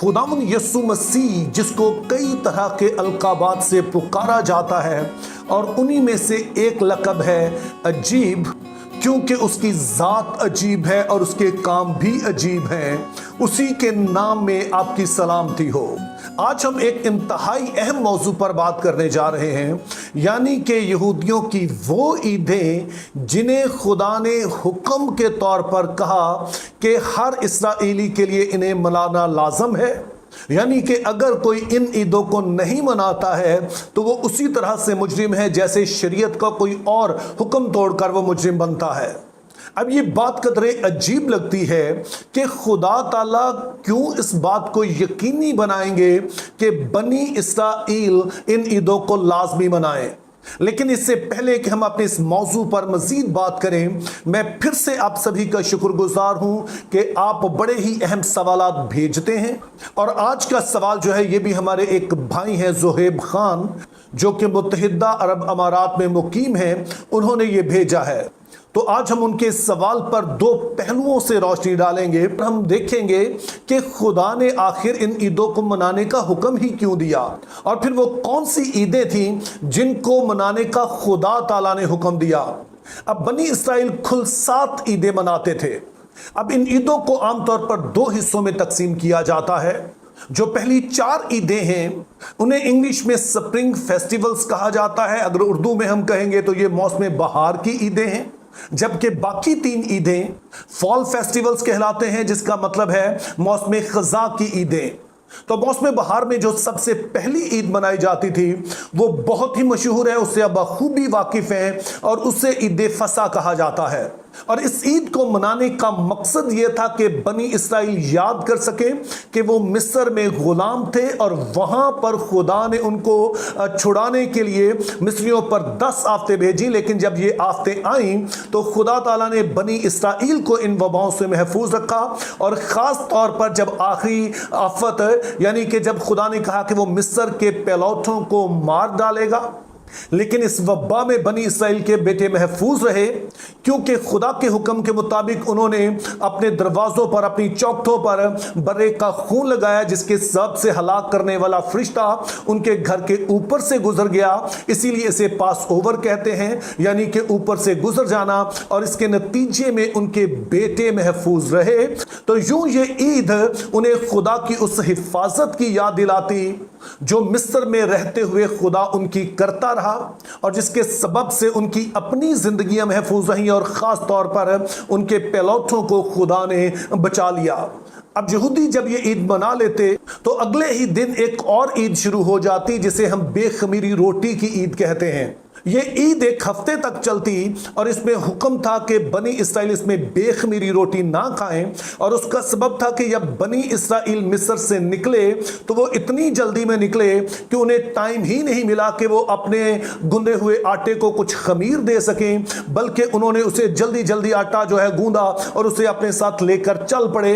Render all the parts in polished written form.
खुदावंद यीशु मसीह जिसको कई तरह के अलकाबात से पुकारा जाता है और उन्हीं में से एक लक़ब है अजीब, क्योंकि उसकी ज़ात अजीब है और उसके काम भी अजीब हैं। उसी के नाम में आपकी सलामती हो। आज हम एक इंतहाई अहम मौजू पर बात करने जा रहे हैं, यानी कि यहूदियों की वो ईदें जिन्हें खुदा ने हुक्म के तौर पर कहा कि हर इस्राएली के लिए इन्हें मनाना लाजम है। यानी कि अगर कोई इन ईदों को नहीं मनाता है तो वो उसी तरह से मुजरिम है जैसे शरीयत का कोई और हुक्म तोड़कर वो मुजरिम बनता है। अब ये बात कदरे अजीब लगती है कि खुदा ताला क्यों इस बात को यकीनी बनाएंगे कि बनी इसराइल इन ईदों को लाजमी मनाएं। लेकिन इससे पहले कि हम अपने इस मौजू पर मजीद बात करें, मैं फिर से आप सभी का शुक्रगुजार हूं कि आप बड़े ही अहम सवालात भेजते हैं। और आज का सवाल जो है ये भी हमारे एक भाई हैं ज़ुहैब खान, जो कि मुत्तहिदा अरब अमारात में मुकीम हैं, उन्होंने ये भेजा है। तो आज हम उनके सवाल पर दो पहलुओं से रोशनी डालेंगे। हम देखेंगे कि खुदा ने आखिर इन ईदों को मनाने का हुक्म ही क्यों दिया, और फिर वो कौन सी ईदें थीं जिनको मनाने का खुदा ताला ने हुक्म दिया। अब बनी इसराइल कुल 7 ईदें मनाते थे। अब इन ईदों को आमतौर पर 2 हिस्सों में तकसीम किया जाता है। जो पहली 4 ईदें हैं उन्हें इंग्लिश में स्प्रिंग फेस्टिवल्स कहा जाता है। अगर उर्दू में हम कहेंगे तो ये मौसम बहार की ईदें हैं। जबकि बाकी 3 ईदें फॉल फेस्टिवल्स कहलाते हैं, जिसका मतलब है मौसम खज़ा की ईदें। तो मौसम बहार में जो सबसे पहली ईद मनाई जाती थी वो बहुत ही मशहूर है, उससे आप बखूबी वाकिफ हैं, और उसे ईद फसा कहा जाता है। और इस ईद को मनाने का मकसद ये था कि बनी इसराइल याद कर सके कि वो मिस्र में गुलाम थे और वहां पर खुदा ने उनको छुड़ाने के लिए मिस्रियों पर 10 आफतें भेजी। लेकिन जब ये आफतें आईं तो खुदा ताला ने बनी इसराइल को इन वबाओं से महफूज रखा। और ख़ास तौर पर जब आखिरी आफत, यानी कि जब खुदा ने कहा कि वो मिस्र के पैलौठों को मार डालेगा, लेकिन इस वबा में बनी इसराइल के बेटे महफूज रहे, क्योंकि खुदा के हुक्म के मुताबिक उन्होंने अपने दरवाज़ों पर, अपनी चौखटों पर बर्रे का खून लगाया, जिसके सबब से हलाक करने वाला फरिश्ता उनके घर के ऊपर से गुजर गया। इसीलिए इसे पास ओवर कहते हैं, यानी कि ऊपर से गुजर जाना। और इसके नतीजे में उनके बेटे महफूज रहे। तो यूं ये ईद उन्हें खुदा की उस हिफाजत की याद दिलाती जो मिस्र में रहते हुए खुदा उनकी करता रहा, और जिसके सबब से उनकी अपनी जिंदगियां महफूज रहीं और ख़ास तौर पर उनके पैलौठों को खुदा ने बचा लिया। अब यहूदी जब ये ईद मना लेते तो अगले ही दिन एक और ईद शुरू हो जाती, जिसे हम बेखमीरी रोटी की ईद कहते हैं। ये ईद एक हफ्ते तक चलती और इसमें हुक्म था कि बनी इसराइल इसमें बेखमीरी रोटी ना खाएं। और उसका सबब था कि जब बनी इसराइल मिस्र से निकले तो वो इतनी जल्दी में निकले कि उन्हें टाइम ही नहीं मिला कि वो अपने गूंदे हुए आटे को कुछ खमीर दे सकें, बल्कि उन्होंने उसे जल्दी जल्दी आटा जो है गूंदा और उसे अपने साथ लेकर चल पड़े।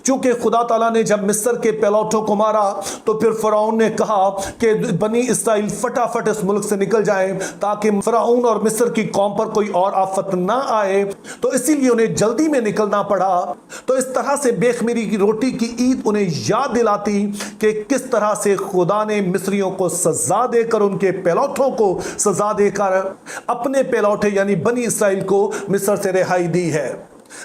चूंकि खुदा ताला ने जब मिस्र के पैलौठों को मारा तो फिर फ़िरौन ने कहा कि बनी इसराइल फटाफट इस मुल्क से निकल जाए ताकि फ़िरौन और मिस्र की कौम पर कोई और आफत ना आए। तो इसीलिए उन्हें जल्दी में निकलना पड़ा। तो इस तरह से बेखमीरी की रोटी की ईद उन्हें याद दिलाती कि किस तरह से खुदा ने मिस्रियों को सजा देकर, उनके पैलौठों को सजा देकर अपने पैलौठे यानी बनी इसराइल को मिस्र से रिहाई दी है।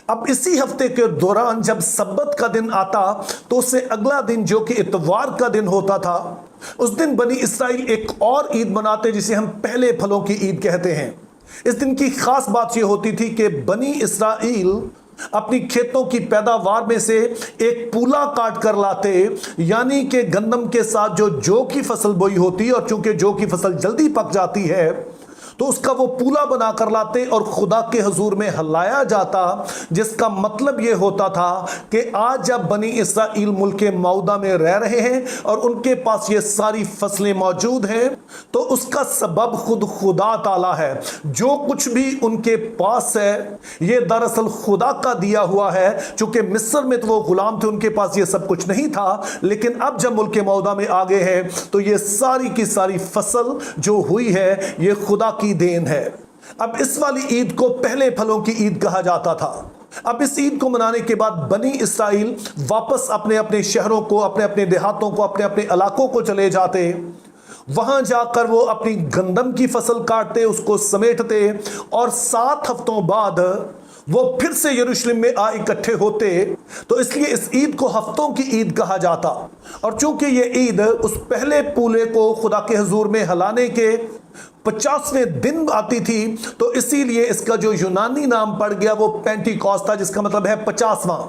अब इसी हफ्ते के दौरान जब सब्बत का दिन आता तो उससे अगला दिन जो कि इतवार का दिन होता था, उस दिन बनी इसराइल एक और ईद मनाते जिसे हम पहले फलों की ईद कहते हैं। इस दिन की खास बात यह होती थी कि बनी इसराइल अपनी खेतों की पैदावार में से एक पूला काट कर लाते, यानी कि गंदम के साथ जो जौ की फसल बोई होती, और चूंकि जौ की फसल जल्दी पक जाती है तो उसका वो पूला बना कर लाते और खुदा के हजूर में हलाया जाता, जिसका मतलब ये होता था कि आज जब बनी इसराइल मुल्क मऊदा में रह रहे हैं और उनके पास ये सारी फसलें मौजूद हैं, तो उसका सबब खुद खुदा ताला है। जो कुछ भी उनके पास है ये दरअसल खुदा का दिया हुआ है। चूंकि मिस्र में तो वो गुलाम थे, उनके पास ये सब कुछ नहीं था, लेकिन अब जब मुल्क मऊदा में आ गए हैं तो ये सारी की सारी फसल जो हुई है ये खुदा की देन है। अब इस वाली ईद को पहले फलों की ईद कहा जाता था। अब इस ईद को मनाने के बाद बनी इसराइल वापस अपने अपने शहरों को, अपने अपने देहातों को, अपने अपने इलाकों को चले जाते। वहां जाकर वो अपनी गंदम की फसल काटते, उसको समेटते और 7 हफ्तों बाद वो फिर से यरूशलेम में आ इकट्ठे होते। तो इसलिए इस ईद को हफ्तों की ईद कहा जाता। और चूंकि ये ईद उस पहले पूले को खुदा के हुजूर में हलाने के 50वें दिन आती थी, तो इसीलिए इसका जो यूनानी नाम पड़ गया वो पेंटिकॉस्ट था, जिसका मतलब है 50वां।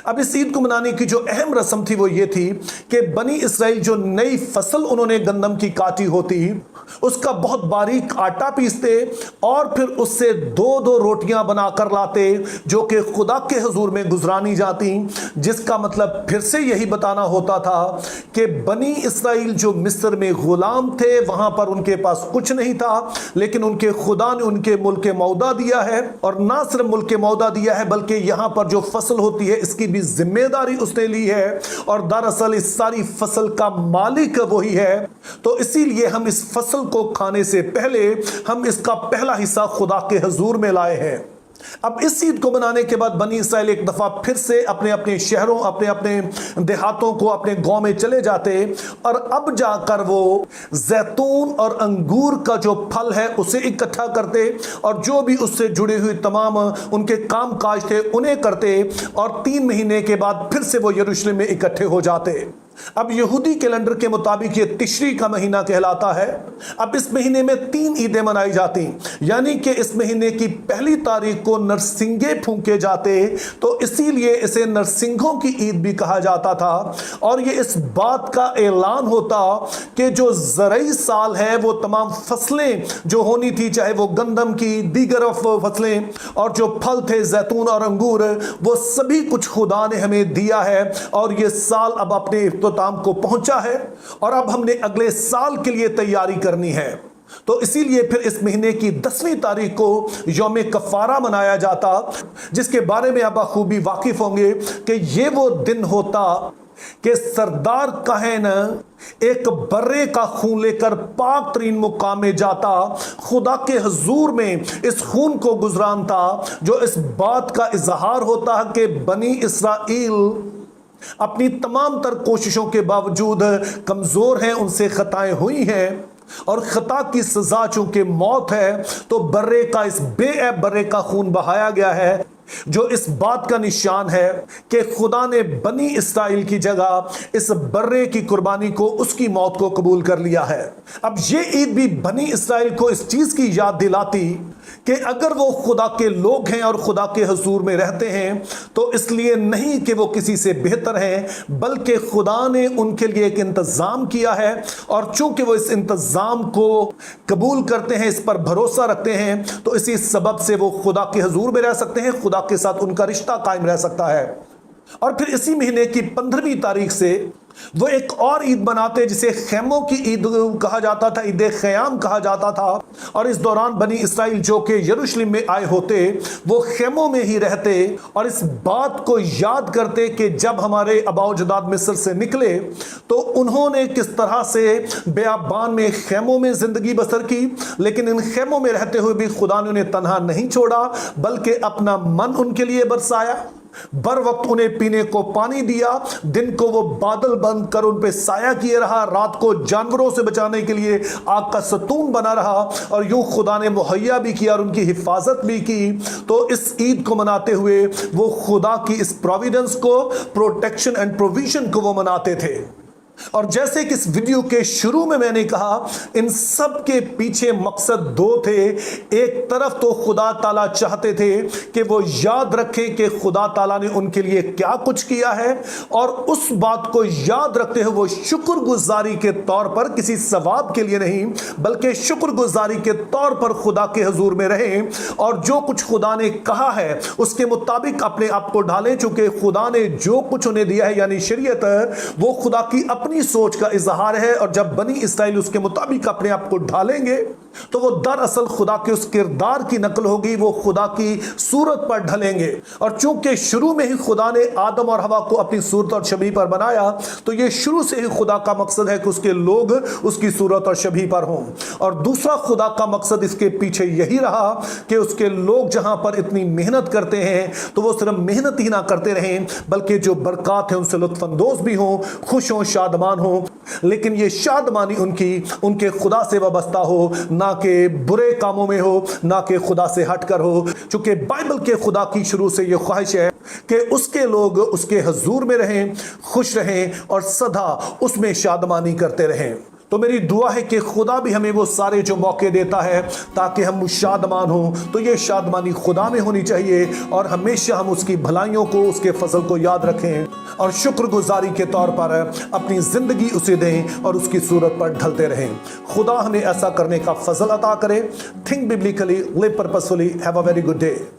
अब इस ईद को मनाने की जो अहम रस्म थी वो ये थी कि बनी इसराइल जो नई फसल उन्होंने गंदम की काटी होती, उसका बहुत बारीक आटा पीसते और फिर उससे 2-2 रोटियां बनाकर लाते, जो कि खुदा के हुजूर में गुजरानी जाती। जिसका मतलब फिर से यही बताना होता था कि बनी इसराइल जो मिस्र में गुलाम थे, वहां पर उनके पास कुछ नहीं था, लेकिन उनके खुदा ने उनके मुल्क मौदा दिया है। और ना सिर्फ मुल्क मौदा दिया है, बल्कि यहां पर जो फसल होती है की भी जिम्मेदारी उसने ली है। और दरअसल इस सारी फसल का मालिक वही है। तो इसीलिए हम इस फसल को खाने से पहले हम इसका पहला हिस्सा खुदा के हुजूर में लाए हैं। अब इस ईद को मनाने के बाद बनी इसराइल एक दफा फिर से अपने अपने शहरों, अपने अपने देहातों को, अपने गांव में चले जाते और अब जाकर वो जैतून और अंगूर का जो फल है उसे इकट्ठा करते और जो भी उससे जुड़े हुए तमाम उनके काम काज थे उन्हें करते। और 3 महीने के बाद फिर से वो यरूशलेम में इकट्ठे हो जाते। अब यहूदी कैलेंडर के मुताबिक ये तिश्री का महीना कहलाता है। अब इस महीने में 3 ईदें मनाई जाती, यानी कि इस महीने की पहली तारीख को नरसिंगे फूंके जाते, तो इसीलिए इसे नरसिंघों की ईद भी कहा जाता था। और ये इस बात का ऐलान होता कि जो ज़रई साल है वो तमाम फसलें जो होनी थी, चाहे वो गंदम की, दीगर फसलें और जो फल थे जैतून और अंगूर, वो सभी कुछ खुदा ने हमें दिया है। और ये साल अब अपने इख्तिताम को पहुंचा है और अब हमने अगले साल के लिए तैयारी करनी है। तो इसीलिए फिर इस महीने की 10वीं तारीख को यौम कफारा मनाया जाता, जिसके बारे में आप बखूबी वाकिफ होंगे कि ये वो दिन होता कि सरदार कहन एक बर्रे का खून लेकर पाक तरीन मुकाम में जाता, खुदा के हुजूर में इस खून को गुजरानता, जो इस बात का इजहार होता है कि बनी इसराइल अपनी तमाम तर कोशिशों के बावजूद कमजोर हैं, उनसे खताएं हुई हैं और खता की सजा चूंकि मौत है, तो बर्रे का, इस बेऐब बर्रे का खून बहाया गया है, जो इस बात का निशान है कि खुदा ने बनी इसराइल की जगह इस बर्रे की कुर्बानी को, उसकी मौत को कबूल कर लिया है। अब ये ईद भी बनी इसराइल को इस चीज की याद दिलाती कि अगर वो खुदा के लोग हैं और खुदा के हुजूर में रहते हैं, तो इसलिए नहीं कि वो किसी से बेहतर हैं, बल्कि खुदा ने उनके लिए एक इंतजाम किया है। और चूंकि वो इस इंतजाम को कबूल करते हैं, इस पर भरोसा रखते हैं, तो इसी सबब से वो खुदा के हुजूर में रह सकते हैं, खुदा के साथ उनका रिश्ता कायम रह सकता है। और फिर इसी महीने की 15वीं तारीख से वो एक और ईद मनाते जिसे खैमों की ईद कहा जाता था, ईद ख़याम कहा जाता था। और इस दौरान बनी इसराइल जो कि यरूशलेम में आए होते, वो खैमों में ही रहते और इस बात को याद करते कि जब हमारे आबाओ-अजदाद मिस्र से निकले तो उन्होंने किस तरह से बेआबान में खैमों में ज़िंदगी बसर की, लेकिन इन खैमों में रहते हुए भी खुदा ने उन्हें तन्हा नहीं छोड़ा, बल्कि अपना मन उनके लिए बरसाया, बर वक्त उन्हें पीने को पानी दिया, दिन को वो बादल बंद कर उन पे साया किए रहा, रात को जानवरों से बचाने के लिए आग का सतून बना रहा, और यूं खुदा ने मुहैया भी किया और उनकी हिफाजत भी की। तो इस ईद को मनाते हुए वो खुदा की इस प्रोविडेंस को, प्रोटेक्शन एंड प्रोविजन को वो मनाते थे। और जैसे कि इस वीडियो के शुरू में मैंने कहा, इन सब के पीछे मकसद 2 थे। एक तरफ तो खुदा ताला चाहते थे कि वो याद रखें कि खुदा ताला ने उनके लिए क्या कुछ किया है, और उस बात को याद रखते हुए वो शुक्रगुजारी के तौर पर, किसी सवाब के लिए नहीं बल्कि शुक्रगुजारी के तौर पर खुदा के हुजूर में रहें और जो कुछ खुदा ने कहा है उसके मुताबिक अपने आप को ढालें। चूंकि खुदा ने जो कुछ उन्हें दिया है यानी शरीयत, वो खुदा की अपनी सोच का इजहार है, और जब बनी इसराइल उसके मुताबिक अपने आप को ढालेंगे तो वो दरअसल खुदा के उस किरदार की नकल होगी, वो खुदा की सूरत पर ढलेंगे। और चूंकि शुरू में ही खुदा ने आदम और हवा को अपनी सूरत और शबीह पर बनाया, तो ये शुरू से ही खुदा का मकसद है कि उसके लोग उसकी सूरत और शबीह पर हों। और दूसरा खुदा का मकसद इसके पीछे यही रहा कि उसके लोग जहां पर इतनी मेहनत करते हैं, तो वो सिर्फ मेहनत ही ना करते रहें, बल्कि जो बरकत है उनसे लुत्फ अंदोज भी हों, खुश हों, शादमान हों। लेकिन ये शादमानी उनके खुदा से वाबस्ता हो, ना कि बुरे कामों में हो, ना कि खुदा से हटकर हो। चूंकि बाइबल के खुदा की शुरू से ये ख्वाहिश है कि उसके लोग उसके हजूर में रहें, खुश रहें और सदा उसमें शादमानी करते रहें। तो मेरी दुआ है कि खुदा भी हमें वो सारे जो मौके देता है ताकि हम शादमान हों, तो ये शादमानी खुदा में होनी चाहिए और हमेशा हम उसकी भलाइयों को, उसके फजल को याद रखें और शुक्रगुजारी के तौर पर अपनी ज़िंदगी उसे दें और उसकी सूरत पर ढलते रहें। खुदा हमें ऐसा करने का फजल अता करे। Think biblically, live purposefully, have a very good day.